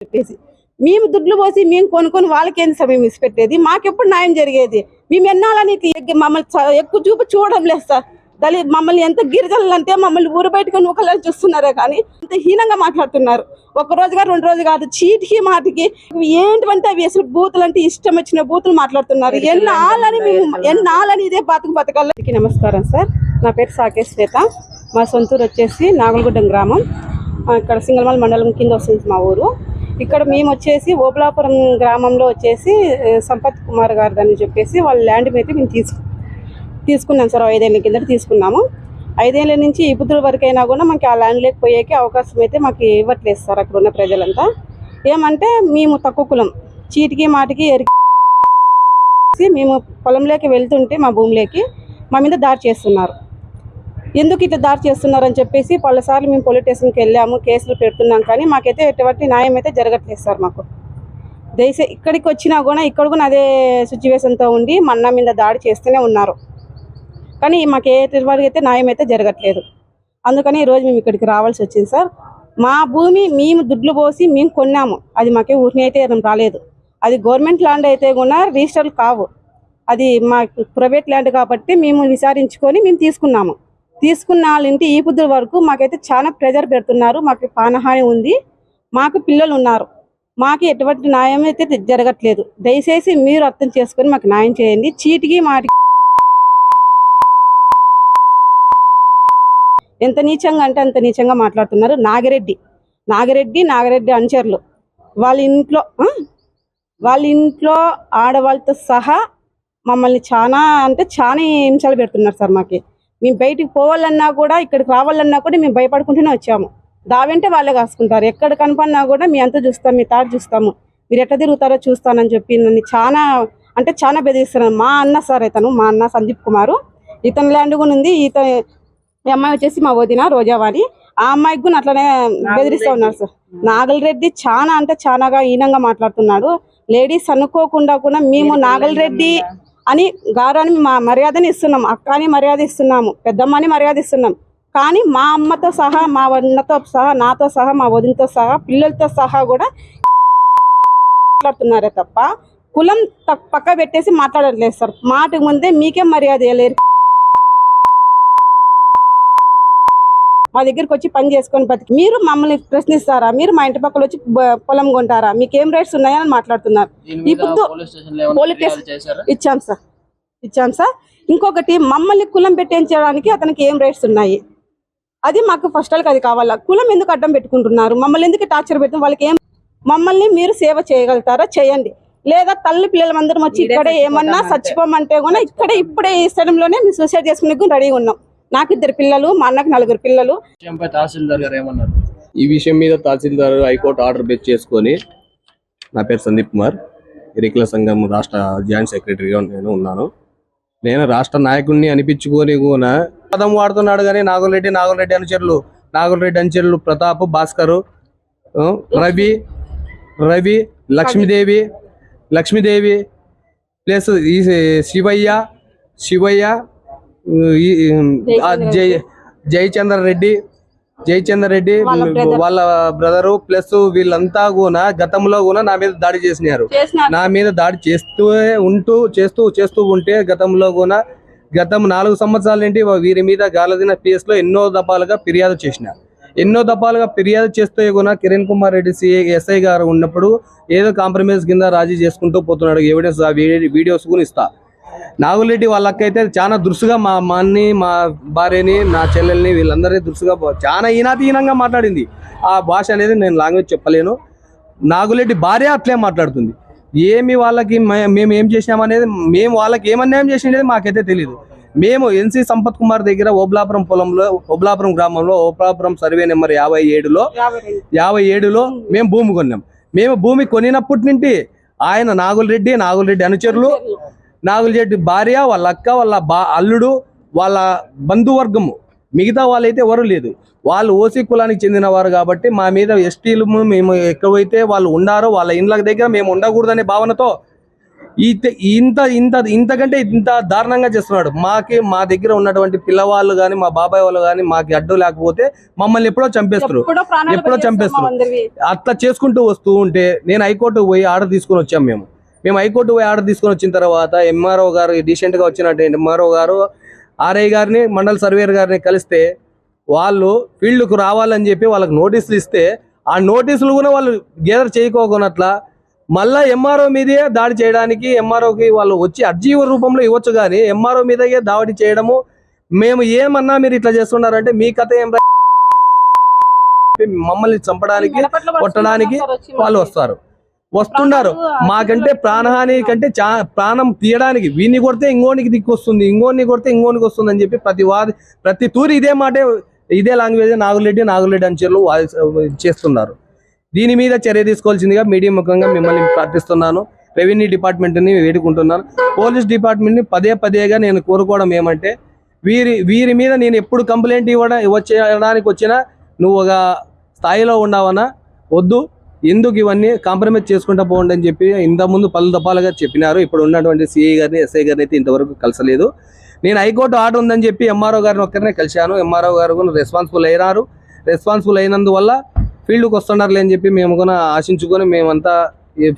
చెప్పేసి మేము దుడ్లు పోసి మేము కొనుక్కొని వాళ్ళకేంది సార్ మేము ఇసిపెట్టేది? మాకెప్పుడు న్యాయం జరిగేది? మేము ఎన్నాళ్ళని మమ్మల్ని ఎక్కువ చూడడం లేదు సార్. మమ్మల్ని ఎంత గిరిజనులు అంటే మమ్మల్ని ఊరు బయటకు నూకలని చూస్తున్నారే కానీ అంత హీనంగా మాట్లాడుతున్నారు. ఒక రోజుగా 2 రోజులు కాదు, చీటికి మాటికి ఏంటంటే అవి అసలు బూతులు అంటే ఇష్టం వచ్చిన బూతులు మాట్లాడుతున్నారు. ఎన్నాళ్ళని ఇదే బతకాలకి. నమస్కారం సార్, నా పేరు సాకే శ్వేత. మా సొంతూరు వచ్చేసి నాగలగుడ్డం గ్రామం. ఇక్కడ సింగల్మల్ మండలం కింద వస్తుంది మా ఊరు. ఇక్కడ మేము వచ్చేసి ఓబులాపురం గ్రామంలో వచ్చేసి సంపత్ కుమార్ గారు అని చెప్పేసి వాళ్ళ ల్యాండ్ మీద మేము తీసుకున్నాం సార్. 5 ఏళ్ళ కిందట తీసుకున్నాము. 5 ఏళ్ళ నుంచి ఇప్పుడు వరకైనా కూడా మాకు ఆ ల్యాండ్ లేకపోయేకి అవకాశం అయితే మాకు ఇవ్వట్లేదు సార్. అక్కడ ఉన్న ప్రజలంతా ఏమంటే మేము తక్కువ కులం, చీటికి మాటికి మేము పొలంలోకి వెళ్తుంటే మా భూమిలోకి మా మీద దాడి చేస్తున్నారు. ఎందుకు ఇట్లా దాడి చేస్తున్నారని చెప్పేసి పలుసార్లు మేము పోలీస్ స్టేషన్కి వెళ్ళాము, కేసులు పెడుతున్నాం. కానీ మాకైతే ఎటువంటి న్యాయం అయితే జరగట్లేదు సార్. మాకు దయచేసి ఇక్కడికి వచ్చినా కూడా ఇక్కడ కూడా అదే సిచ్యువేషన్తో ఉండి మా అన్న మీద దాడి చేస్తూనే ఉన్నారు. కానీ మాకు వరకు అయితే న్యాయం అయితే జరగట్లేదు. అందుకని ఈరోజు మేము ఇక్కడికి రావాల్సి వచ్చింది సార్. మా భూమి మేము దుడ్లు పోసి మేము కొన్నాము. అది మాకే ఊరిని అయితే రాలేదు. అది గవర్నమెంట్ ల్యాండ్ అయితే కూడా రిజిస్టర్లు కావు. అది మా ప్రైవేట్ ల్యాండ్ కాబట్టి మేము విచారించుకొని మేము తీసుకున్నాము. తీసుకున్న వాళ్ళ ఇంటి ఈ పొద్దు వరకు మాకైతే చాలా ప్రెజర్ పెడుతున్నారు. మాకు ప్రాణహాని ఉంది, మాకు పిల్లలు ఉన్నారు. మాకు ఎటువంటి న్యాయం అయితే జరగట్లేదు. దయచేసి మీరు అర్థం చేసుకొని మాకు న్యాయం చేయండి. చీటికి మాటికి ఎంత నీచంగా అంటే అంత నీచంగా మాట్లాడుతున్నారు. నాగిరెడ్డి అనుచరులు వాళ్ళ ఇంట్లో ఆడవాళ్ళతో సహా మమ్మల్ని చాలా హింసలు పెడుతున్నారు సార్. మేము బయటికి పోవాలన్నా కూడా, ఇక్కడికి రావాలన్నా కూడా మేము భయపడుకుంటూనే వచ్చాము. దావంటే వాళ్ళే కాసుకుంటారు. ఎక్కడ కనపడినా కూడా మీ అంతా చూస్తాం, మీ తాడు చూస్తాము, మీరు ఎట్లా తిరుగుతారో చూస్తానని చెప్పి నన్ను చాలా బెదిరిస్తున్నాను. మా అన్న సార్, మా అన్న సందీప్ కుమారు, ఇతని ల్యాండ్ కూడా ఉంది. ఈ అమ్మాయి వచ్చేసి మా వదిన రోజావాణి. ఆ అమ్మాయికి కూడా అట్లనే బెదిరిస్తూ ఉన్నారు సార్. నాగలరెడ్డి చాలాగా హీనంగా మాట్లాడుతున్నాడు. లేడీస్ అనుకోకుండా కూడా మేము నాగలరెడ్డి అని గారాన్ని మా మర్యాదని ఇస్తున్నాం, అక్క అని మర్యాద ఇస్తున్నాము, పెద్దమ్మని మర్యాద ఇస్తున్నాం. కానీ మా అమ్మతో సహా, మా వదినతో సహా, నాతో సహా, మా వదినతో సహా, పిల్లలతో సహా కూడా మాట్లాడుతున్నారే తప్ప కులం పక్క పెట్టేసి మాట్లాడట్లేదు సార్. మాటకు ముందే మీకేం మర్యాద ఇవ్వలేరు. మా దగ్గరికి వచ్చి పని చేసుకొని బతికి మీరు మమ్మల్ని ప్రశ్నిస్తారా? మీరు మా ఇంటి పక్కన వచ్చి పొలం కొంటారా? మీకేం రైట్స్ ఉన్నాయని మాట్లాడుతున్నారు. ఇప్పుడు పోలీస్ స్టేషన్ ఇచ్చాం సార్. ఇంకొకటి, మమ్మల్ని కులం పెట్టించడానికి అతనికి ఏం రైట్స్ ఉన్నాయి? అది మాకు ఫస్ట్ ఆల్కి అది కావాలా. కులం ఎందుకు అడ్డం పెట్టుకుంటున్నారు? మమ్మల్ని ఎందుకు టార్చర్ పెడుతున్నారు? వాళ్ళకి మమ్మల్ని మీరు సేవ చేయగలుగుతారా? చేయండి. లేదా తల్లి పిల్లలందరం వచ్చి ఇక్కడే ఏమన్నా చచ్చిపోమంటే కూడా ఇప్పుడే ఈ స్థలంలోనే మేము సూసైడ్ చేసుకునే రెడీగా ఉన్నాం. నాకు 2 పిల్లలు, మా అన్నకు 4 పిల్లలు. ఈ విషయం మీద తహసీల్దార్ హైకోర్టు ఆర్డర్ బేస్ చేసుకొని, నా పేరు సందీప్ కుమార్, ఎరికల సంఘం రాష్ట్ర జాయింట్ సెక్రటరీగా నేను ఉన్నాను. నేను రాష్ట్ర నాయకుడిని అనిపించుకొని కూడా పదం వాడుతున్నాడు. కానీ నాగలరెడ్డి అనుచరులు ప్రతాప్, భాస్కరు, రవి, లక్ష్మీదేవి ప్లస్ ఈ శివయ్య, జయచంద్ర రెడ్డి వాళ్ళ బ్రదరు ప్లస్ వీళ్ళంతా కూడా గతంలో కూడా నా మీద దాడి చేసినారు. నా మీద దాడి చేస్తూ ఉంటే గతంలో కూడా 4 సంవత్సరాల నుండి వీరి మీద గాలదిన PS లో ఎన్నో దఫాలుగా ఫిర్యాదు చేస్తే కూడా కిరణ్ కుమార్ రెడ్డి SI గారు ఉన్నప్పుడు ఏదో కాంప్రమైజ్ కింద రాజీ చేసుకుంటూ పోతున్నాడు. ఎవిడెన్స్ వీడియోస్ కూడా ఇస్తా. నాగులరెడ్డి వాళ్ళకైతే చాలా దురుసుగా మా అమ్మని, మా భార్యని, నా చెల్లెల్ని, వీళ్ళందరినీ దురుసుగా చాలా హీనంగా మాట్లాడింది. ఆ భాష అనేది నేను లాంగ్వేజ్ చెప్పలేను. నాగులరెడ్డి భార్య అట్లే మాట్లాడుతుంది. వాళ్ళకి మేము ఏం చేసినామనేది, మేము వాళ్ళకి ఏమన్యాయం చేసినది మాకైతే తెలియదు. మేము NC సంపత్ కుమార్ దగ్గర ఓబులాపురం గ్రామంలో ఓబులాపురం సర్వే నెంబర్ 57లో మేము భూమి కొన్నాం. మేము భూమి కొనినప్పటి నుండి ఆయన నాగులరెడ్డి అనుచరులు, నాగులరెడ్డి భార్య, వాళ్ళ అక్క, వాళ్ళ అల్లుడు, వాళ్ళ బంధువర్గము, మిగతా వాళ్ళైతే ఎవరు లేదు. వాళ్ళు ఓసీ కులానికి చెందిన వారు కాబట్టి మా మీద STలు మేము ఎక్కువైతే వాళ్ళు ఉండారో వాళ్ళ ఇండ్ల దగ్గర మేము ఉండకూడదనే భావనతో ఇంతకంటే ఇంత దారుణంగా చేస్తున్నాడు. మా దగ్గర ఉన్నటువంటి పిల్లవాళ్ళు కానీ మా బాబాయ్ వాళ్ళు కానీ మాకు అడ్డు లేకపోతే మమ్మల్ని ఎప్పుడో చంపేస్తారు. అట్లా చేసుకుంటూ వస్తూ ఉంటే నేను హైకోర్టు పోయి ఆర్డర్ తీసుకొని వచ్చాం. మేము హైకోర్టు పోయి ఆర్డర్ తీసుకొని వచ్చిన తర్వాత ఎంఆర్ఓ గారు డీసెంట్ గా వచ్చినట్టు ఎంఆర్ఓ గారు ఆర్ఐ గారిని మండల సర్వేయర్ గారిని కలిస్తే వాళ్ళు ఫీల్డ్కు రావాలని చెప్పి వాళ్ళకి నోటీసులు ఇస్తే ఆ నోటీసులు కూడా వాళ్ళు గేదర్ చేయకోకున్నట్లా మళ్ళా ఎంఆర్ఓ మీదే దాడి చేయడానికి ఎంఆర్ఓకి వాళ్ళు వచ్చి అర్జీ రూపంలో ఇవ్వచ్చు కానీ ఎంఆర్ఓ మీదే దాడి చేయడము. మేము ఏమన్నా మీరు ఇట్లా చేస్తున్నారంటే మీ కథ ఏం మమ్మల్ని చంపడానికి కొట్టడానికి వాళ్ళు వస్తున్నారు. మాకంటే ప్రాణహాని కంటే ప్రాణం తీయడానికి వీడిని కొడితే ఇంకోనికి దిక్కు వస్తుంది, ఇంకోని కొడితే ఇంకోనికి వస్తుంది అని చెప్పి ప్రతి తూరి ఇదే మాటే ఇదే లాంగ్వేజ్ నాగులరెడ్డి అని చెల్లు చేస్తున్నారు. దీని మీద చర్య తీసుకోవాల్సిందిగా మీడియా ముఖంగా మిమ్మల్ని ప్రార్థిస్తున్నాను. రెవెన్యూ డిపార్ట్మెంట్ని వేడుకుంటున్నాను. పోలీస్ డిపార్ట్మెంట్ని పదేగా నేను కోరుకోవడం ఏమంటే వీరి మీద నేను ఎప్పుడు కంప్లైంట్ ఇవ్వడానికి వచ్చినా నువ్వు ఒక స్థాయిలో ఉండవనా, వద్దు, ఎందుకు ఇవన్నీ కాంప్రమైజ్ చేసుకుంటా పోండి అని చెప్పి ఇంతకుముందు పలు దఫాలుగా చెప్పినారు. ఇప్పుడు ఉన్నటువంటి సిఐ గారిని ఎస్ఐ గారిని అయితే ఇంతవరకు కలిసలేదు. నేను హైకోర్టు ఆర్డర్ ఉందని చెప్పి ఎంఆర్ఓ గారిని ఒక్కరినే కలిశాను. ఎంఆర్ఓ గారు కూడా రెస్పాన్సిబుల్ అయినందువల్ల ఫీల్డ్కి వస్తున్నారులే అని చెప్పి మేము కూడా ఆశించుకొని మేమంతా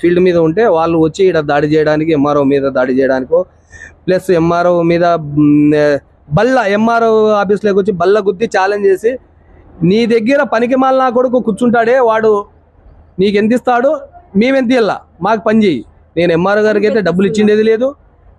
ఫీల్డ్ మీద ఉంటే వాళ్ళు వచ్చి ఇక్కడ దాడి చేయడానికి ఎంఆర్ఓ మీద దాడి చేయడానికో ప్లస్ ఎంఆర్ఓ మీద ఎంఆర్ఓ ఆఫీస్లోకి వచ్చి బల్ల గుద్ది ఛాలెంజ్ చేసి నీ దగ్గర పనికి మాలిన కొడుకు కూర్చుంటాడే వాడు నీకు ఎంత ఇస్తాడు, మేమెంత ఇల్లా, మాకు పని చేయి. నేను ఎంఆర్ఓ గారికి అయితే డబ్బులు ఇచ్చిండేది లేదు.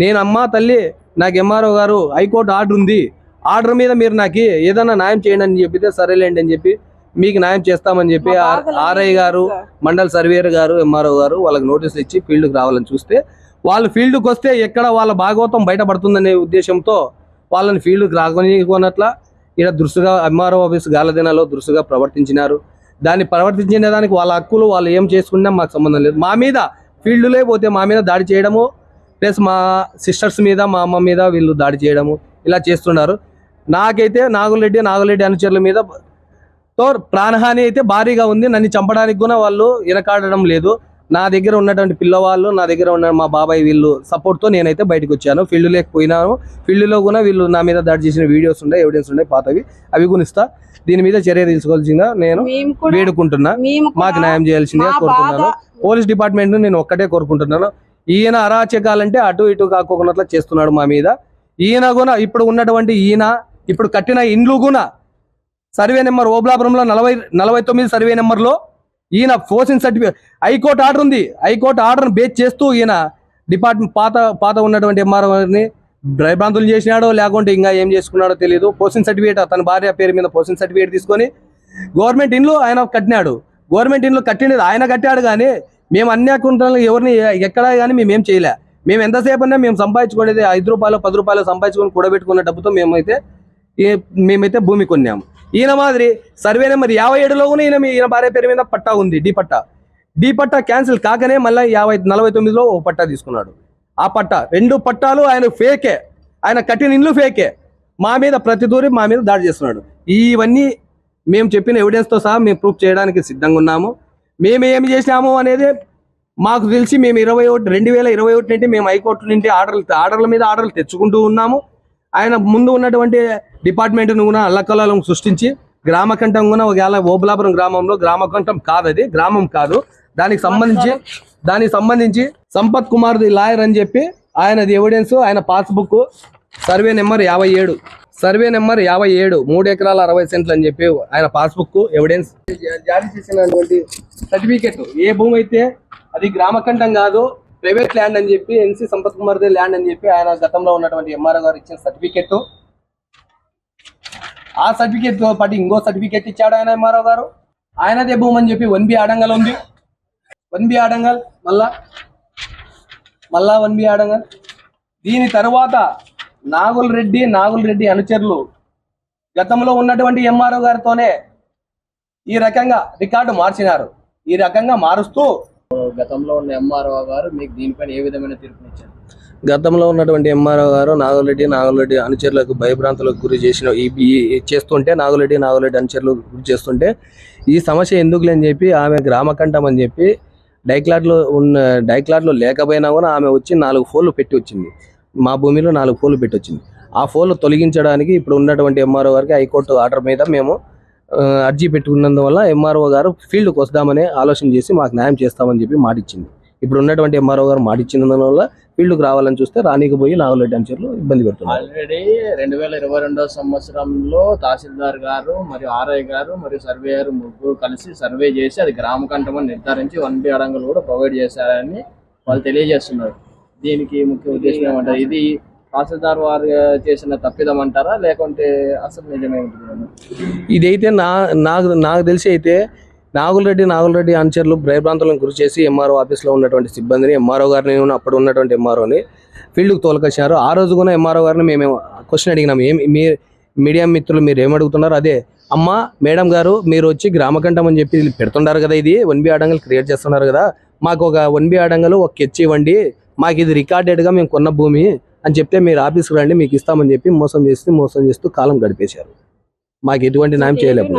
నేను అమ్మ తల్లి నాకు ఎంఆర్ఓ గారు హైకోర్టు ఆర్డర్ ఉంది, ఆర్డర్ మీద మీరు నాకు ఏదైనా న్యాయం చేయండి అని చెప్పితే సరేలేండి అని చెప్పి మీకు న్యాయం చేస్తామని చెప్పి ఆర్ఐ గారు మండల్ సర్వేయర్ గారు ఎంఆర్ఓ గారు వాళ్ళకి నోటీసులు ఇచ్చి ఫీల్డ్కి రావాలని చూస్తే వాళ్ళు ఫీల్డ్కి వస్తే ఎక్కడ వాళ్ళ భాగవతం బయటపడుతుందనే ఉద్దేశంతో వాళ్ళని ఫీల్డ్కి రాకొనట్లా ఇక్కడ దురుసుగా ఎంఆర్ఓ ఆఫీస్ గాలదినాలో దురుసుగా ప్రవర్తించినారు. దాన్ని ప్రవర్తించిన దానికి వాళ్ళ హక్కులు వాళ్ళు ఏం చేసుకున్నా మాకు సంబంధం లేదు. మా మీద ఫీల్డ్లో పోతే మా మీద దాడి చేయడము ప్లస్ మా సిస్టర్స్ మీద మా అమ్మ మీద వీళ్ళు దాడి చేయడము ఇలా చేస్తున్నారు. నాకైతే నాగులరెడ్డి అనుచరుల మీద ప్రాణహాని అయితే భారీగా ఉంది. నన్ను చంపడానికి కూడా వాళ్ళు వెనకాడడం లేదు. నా దగ్గర ఉన్నటువంటి పిల్లవాళ్ళు, నా దగ్గర ఉన్న మా బాబాయ్ వీళ్ళు సపోర్ట్తో నేనైతే బయటకు వచ్చాను. ఫీల్డ్లోకి పోయినాను. ఫీల్డ్లో కూడా వీళ్ళు నా మీద దాడి చేసిన వీడియోస్ ఉన్నాయి, ఎవిడెన్స్ ఉన్నాయి పాతవి, అవి కూడా ఇస్తా. దీని మీద చర్య తీసుకోవాల్సిందిగా నేను వేడుకుంటున్నా. మాకు న్యాయం చేయాల్సిందిగా కోరుకుంటున్నాను. పోలీస్ డిపార్ట్మెంట్ నేను ఒక్కటే కోరుకుంటున్నాను. ఈయన అరాచకాలంటే అటు ఇటు కాకోకున్నట్లు చేస్తున్నాడు మా మీద. ఈయన కూడా ఇప్పుడు ఉన్నటువంటి ఇప్పుడు కట్టిన ఇండ్లు కూడా సర్వే నెంబర్ ఓబ్లాపురంలో 49 సర్వే నెంబర్లో ఈయన పోసిన సర్టిఫికేట్ హైకోర్టు ఆర్డర్ ఉంది. హైకోర్టు ఆర్డర్ని బేస్ చేస్తూ ఈయన డిపార్ట్మెంట్ పాత ఉన్నటువంటి ఎంఆర్ఓని భయభ్రాంతులు చేసినాడో లేకుంటే ఇంకా ఏం చేసుకున్నాడో తెలియదు. పోసిన సర్టిఫికేట్ తన భార్య పేరు మీద పోసిన సర్టిఫికేట్ తీసుకొని గవర్నమెంట్ ఇండ్లు ఆయన కట్టినాడు. గవర్నమెంట్ ఇండ్లు కట్టినది ఆయన కట్టాడు కానీ మేము అన్యాకుంటాం ఎవరిని ఎక్కడా కానీ మేమేం చేయలే. మేము ఎంతసేపు అన్నా మేము సంపాదించుకునేది 5 రూపాయలు 10 రూపాయలు సంపాదించుకొని కూడబెట్టుకున్న డబ్బుతో మేమైతే భూమి కొన్నాము. ఈయన మాదిరి సర్వే నెంబర్ 57లో కూడా ఈయన భార్య పేరు మీద పట్టా ఉంది, డి పట్టా క్యాన్సిల్ కాకనే మళ్ళీ 49లో ఒక పట్టా తీసుకున్నాడు. ఆ పట్టా 2 పట్టాలు ఆయన ఫేకే, ఆయన కట్టిన ఇండ్లు ఫేకే. మా మీద ప్రతి తూరి మా మీద దాడి చేస్తున్నాడు. ఇవన్నీ మేము చెప్పిన ఎవిడెన్స్తో సహా మేము ప్రూఫ్ చేయడానికి సిద్ధంగా ఉన్నాము. మేము ఏమి చేసినాము అనేది మాకు తెలిసి మేము 2021 నుండి మేము హైకోర్టు నుండి ఆర్డర్ల మీద ఆర్డర్లు తెచ్చుకుంటూ ఉన్నాము. ఆయన ముందు ఉన్నటువంటి డిపార్ట్మెంట్ను కూడా అల్లకల్లం సృష్టించి గ్రామకంఠం కూడా ఒకవేళ ఓబులాపురం గ్రామంలో గ్రామకంఠం కాదు, అది గ్రామం కాదు, దానికి సంబంధించి సంపత్ కుమార్ ది లాయర్ అని చెప్పి ఆయనది ఎవిడెన్స్, ఆయన పాస్బుక్ సర్వే నెంబర్ 57 3 ఎకరాల 60 సెంట్లు అని చెప్పి ఆయన పాస్బుక్ ఎవిడెన్స్ జారీ చేసినటువంటి సర్టిఫికెట్. ఏ భూమి అయితే అది గ్రామకంఠం కాదు, ప్రైవేట్ ల్యాండ్ అని చెప్పి NC Sampath Kumar they land అని చెప్పి ఆయన గతంలో ఉన్నటువంటి ఎంఆర్ఓ గారు ఇచ్చిన సర్టిఫికెట్. ఆ సర్టిఫికెట్ తో పాటు ఇంకో సర్టిఫికెట్ ఇచ్చాడు ఆయన ఎంఆర్ఓ గారు. ఆయనదే భూమి అని చెప్పి 1B ఆడంగల్ ఉంది. 1B ఆడంగల్ మళ్ళా 1B ఆడంగల్. దీని తర్వాత నాగులరెడ్డి అనుచరులు గతంలో ఉన్నటువంటి ఎంఆర్ఓ గారితోనే ఈ రకంగా రికార్డు మార్చినారు. ఈ రకంగా మారుస్తూ గతంలో ఉన్న ఎంఆర్ఓ గారు మీకు దీనిపైన ఏ విధమైన తీర్పునిచ్చారు? గతంలో ఉన్నటువంటి ఎంఆర్ఓ గారు నాగులరెడ్డి అనుచరులకు భయభ్రాంతులకు గురి చేసిన చేస్తుంటే నాగులరెడ్డి అనుచరులకు గురి చేస్తుంటే ఈ సమస్య ఎందుకులేని చెప్పి ఆమె గ్రామకంఠం అని చెప్పి డైక్లాట్లో లేకపోయినా కూడా ఆమె వచ్చి 4 ఫోన్లు పెట్టి వచ్చింది. మా భూమిలో 4 ఫోన్లు పెట్టి వచ్చింది. ఆ ఫోన్లు తొలగించడానికి ఇప్పుడు ఉన్నటువంటి ఎంఆర్ఓ గారికి హైకోర్టు ఆర్డర్ మీద మేము అర్జీ పెట్టుకున్నందువల్ల ఎంఆర్ఓ గారు ఫీల్డ్కి వస్తామని ఆలోచన చేసి మాకు న్యాయం చేస్తామని చెప్పి మాటిచ్చింది. ఇప్పుడు ఉన్నటువంటి ఎంఆర్ఓ గారు మాటిచ్చినందువల్ల ఫీల్డ్కి రావాలని చూస్తే రానీకపోయి నాగులరెడ్డి అనుచరులు ఇబ్బంది పెడుతున్నారు. ఆల్రెడీ 2022 సంవత్సరంలో తహసీల్దార్ గారు మరియు ఆర్ఐ గారు మరియు సర్వేయర్ ముగ్గురు కలిసి సర్వే చేసి అది గ్రామ కంఠమని నిర్ధారించి 1B అడంగులు కూడా ప్రొవైడ్ చేశారని వాళ్ళు తెలియజేస్తున్నారు. దీనికి ముఖ్య ఉద్దేశం ఏమంటారు? ఇది తహసీల్దార్ వారు చేసిన తప్పిదం అంటారా, లేకుంటే అసలు నిజమేమిటి? ఇదైతే నాకు తెలిసి అయితే నాగులరెడ్డి అనుచరులు భయభ్రాంతులను గురి చేసి ఎంఆర్ఓ ఆఫీస్లో ఉన్నటువంటి సిబ్బందిని, ఎంఆర్ఓ గారిని, అప్పుడు ఉన్నటువంటి ఎంఆర్ఓని ఫీల్డ్కి తోలుకొచ్చారు. ఆ రోజు కూడా ఎంఆర్ఓ గారిని మేము క్వశ్చన్ అడిగినాం, మీడియా మిత్రులు మీరు ఏమడుగుతున్నారు? అదే అమ్మ మేడం గారు మీరు వచ్చి గ్రామకంఠం అని చెప్పి పెడుతున్నారు కదా, ఇది 1B అడంగలు క్రియేట్ చేస్తున్నారు కదా, మాకు ఒక 1B అడంగలు ఒక కెచ్ ఇవ్వండి, మాకు ఇది రికార్డెడ్గా మేము కొన్న భూమి అని చెప్తే మీరు ఆఫీస్కి రండి మీకు ఇస్తామని చెప్పి మోసం చేస్తూ కాలం గడిపేశారు. మాకు ఎటువంటి న్యాయం చేయలేదు.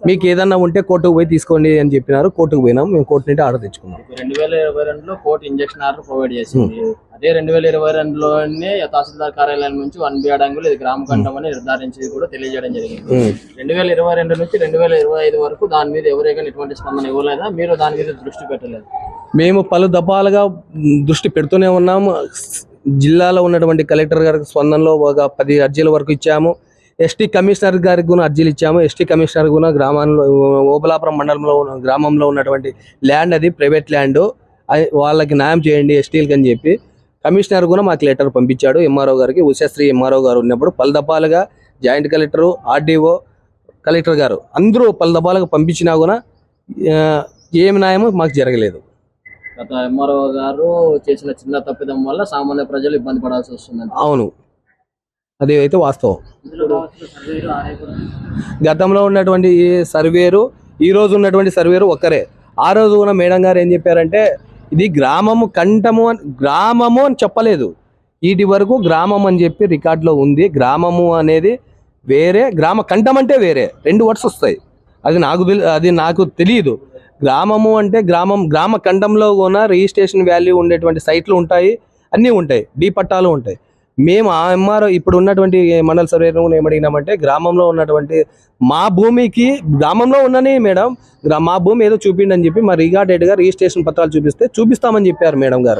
మీకు ఏదన్నా ఉంటే కోర్టుకు పోయి తీసుకోండి అని చెప్పినారు. కోర్టుకు పోయినాం, మేము కోర్టు నుండి ఆర్డర్ తెచ్చుకున్నాం. 2022లో కోర్టు ఇంజక్షన్ ఆర్డర్ ప్రొవైడ్ చేసింది. అదే 2022లోనే తహసీల్దార్ కార్యాలయం నుంచి 1B అడంగులు ఇది గ్రామ కంఠం అని నిర్ధారించి కూడా తెలియజేయడం జరిగింది. 2022 నుంచి 2025 వరకు దాని మీద ఎవరైనా ఎటువంటి స్పందన ఇవ్వలేదా? మీరు దాని మీద దృష్టి పెట్టలేదు? మేము పలు దఫాలుగా దృష్టి పెడుతూనే ఉన్నాము. జిల్లాలో ఉన్నటువంటి కలెక్టర్ గారికి స్పందనలో ఒక 10 అర్జీల వరకు ఇచ్చాము. ఎస్టీ కమిషనర్ గారికి కూడా అర్జీలు ఇచ్చాము. ఎస్టీ కమిషనర్ కూడా గ్రామంలో ఓబలాపురం మండలంలో గ్రామంలో ఉన్నటువంటి ల్యాండ్ అది ప్రైవేట్ ల్యాండ్, వాళ్ళకి న్యాయం చేయండి ఎస్టీలకి అని చెప్పి కమిషనర్ కూడా మాకు లెటర్ పంపించాడు ఎంఆర్ఓ గారికి. ఉషశ్రీ ఎంఆర్ఓ గారు ఉన్నప్పుడు పలుదఫాలుగా జాయింట్ కలెక్టరు, ఆర్డీఓ, కలెక్టర్ గారు అందరూ పలుదఫాలుగా పంపించినా కూడా ఏమి న్యాయమో మాకు జరగలేదు. గత ఎంఆర్ఓ గారు చేసిన చిన్న తప్పిదం వల్ల సామాన్య ప్రజలు ఇబ్బంది పడాల్సి వస్తుంది. అవును, అది అయితే వాస్తవం. గతంలో ఉన్నటువంటి సర్వేరు, ఈ రోజు ఉన్నటువంటి సర్వేరు ఒక్కరే. ఆ రోజు కూడా మేడం గారు ఏం చెప్పారంటే ఇది గ్రామము కంఠము గ్రామము అని చెప్పలేదు, వీటి వరకు గ్రామం అని చెప్పి రికార్డులో ఉంది. గ్రామము అనేది వేరే, గ్రామ కంఠం అంటే వేరే, 2 వర్డ్స్ వస్తాయి. అది నాకు తెలియదు. గ్రామము అంటే గ్రామ కంఠంలో కూడా రిజిస్ట్రేషన్ వాల్యూ ఉండేటువంటి సైట్లు ఉంటాయి, అన్నీ ఉంటాయి, డీ పట్టాలు ఉంటాయి. మేము ఆ ఎంఆర్ఓ ఇప్పుడు ఉన్నటువంటి మండల సర్వేను ఏమడిగినామంటే గ్రామంలో ఉన్నటువంటి మా భూమికి గ్రామంలో ఉన్నని మేడం మా భూమి ఏదో చూపిండి అని చెప్పి మా రికార్డెడ్గా రిజిస్ట్రేషన్ పత్రాలు చూపిస్తామని చెప్పారు మేడం గారు.